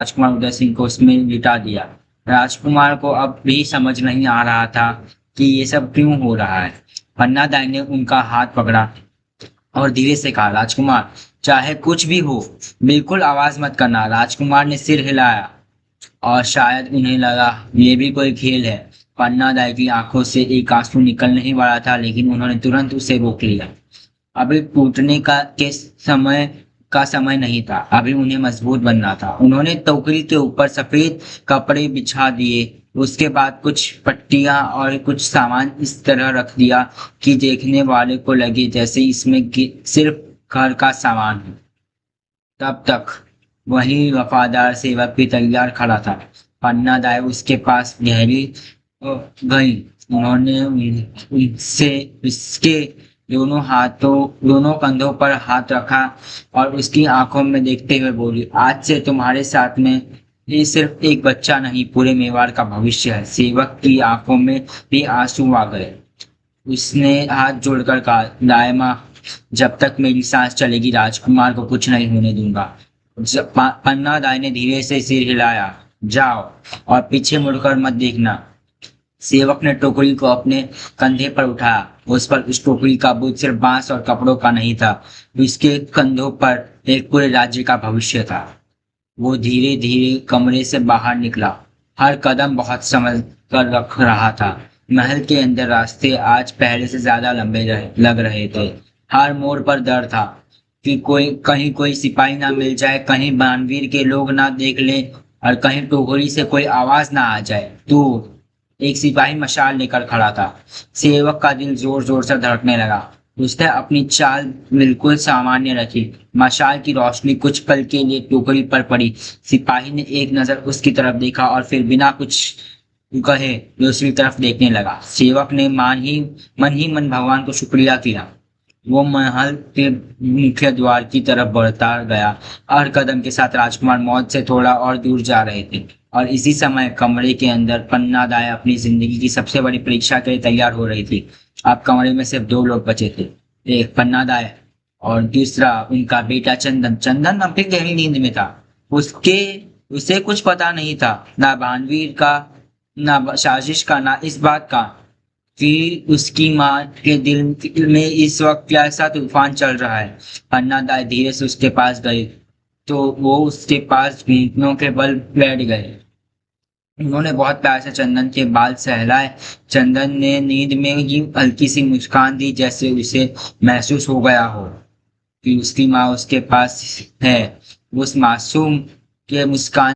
राजकुमार उदय सिंह को उसमें लिटा दिया। राजकुमार को अब भी समझ नहीं आ रहा था कि ये सब क्यों हो रहा है। पन्ना दाई ने उनका हाथ पकड़ा और धीरे से कहा, राजकुमार, चाहे कुछ भी हो, बिल्कुल आवाज मत करना। राजकुमार ने सिर हिलाया और शायद उन्हें लगा ये भी कोई खेल है। पन्ना दाई की आंखों से एक आंसू निकल नहीं वाला था, लेकिन उन्होंने तुरंत उसे रोक लिया। अभी टूटने का समय नहीं था। अभी उन्हें मजबूत बनना था। उन्होंने टोकरी के ऊपर सफेद कपड़े बिछा दिए। उसके बाद कुछ पट्टियां और कुछ सामान इस तरह रख दिया कि देखने वाले को लगे जैसे इसमें सिर्फ घर का सामान है। तब तक वही वफादार सेवक भी तैयार खड़ा था। पन्ना दाई उसके पास गहरी गई। उन्होंने उससे उसके दोनों कंधों पर हाथ रखा और उसकी आंखों में देखते हुए बोली, आज से तुम्हारे साथ में ये सिर्फ एक बच्चा नहीं, पूरे मेवाड़ का भविष्य है। सेवक की आंखों में भी आंसू आ गए। उसने हाथ जोड़कर कहा, दायमा, जब तक मेरी सांस चलेगी राजकुमार को कुछ नहीं होने दूंगा। पन्ना दाई ने धीरे से सिर हिलाया। जाओ और पीछे मुड़कर मत देखना। सेवक ने टोकरी को अपने कंधे पर उठाया। उस टोकरी का बोझ सिर्फ बांस और कपड़ों का नहीं था, उसके कंधों पर एक पूरे राज्य का भविष्य था। वो धीरे धीरे कमरे से बाहर निकला। हर कदम बहुत समझ कर रख रहा था। महल के अंदर रास्ते आज पहले से ज्यादा लग रहे थे। हर मोड़ पर डर था कि कोई सिपाही ना मिल जाए, कहीं बानवीर के लोग ना देख ले, और कहीं टोकरी से कोई आवाज ना आ जाए। तो एक सिपाही मशाल लेकर खड़ा था। सेवक का दिल जोर जोर से धड़कने लगा। उसने अपनी चाल बिल्कुल सामान्य रखी। मशाल की रोशनी कुछ पल के लिए टोकरी पर पड़ी। सिपाही ने एक नजर उसकी तरफ देखा और फिर बिना कुछ कहे दूसरी तरफ देखने लगा। सेवक ने मन भगवान को शुक्रिया किया। वो महल के मुख्य द्वार की तरफ बढ़ता गया। हर कदम के साथ राजकुमार मौत से थोड़ा और दूर जा रहे थे। और इसी समय कमरे के अंदर पन्ना दाई अपनी जिंदगी की सबसे बड़ी परीक्षा के लिए तैयार हो रही थी। अब कमरे में सिर्फ दो लोग बचे थे, एक पन्ना दाई और दूसरा उनका बेटा चंदन। चंदन अब भी गहरी नींद में था। उसके उसे कुछ पता नहीं था, ना भानवीर का, ना साजिश का, ना इस बात का कि उसकी माँ के दिल में इस वक्त कैसा तूफान चल रहा है। पन्ना दाई धीरे से उसके पास गई तो वो उसके पास घुटनों के बल बैठ गए। उन्होंने बहुत प्यार से चंदन के बाल सहलाए। चंदन ने नींद में ही हल्की सी मुस्कान दी, जैसे उसे महसूस हो गया हो कि उसकी माँ उसके पास है। उस मासूम के मुस्कान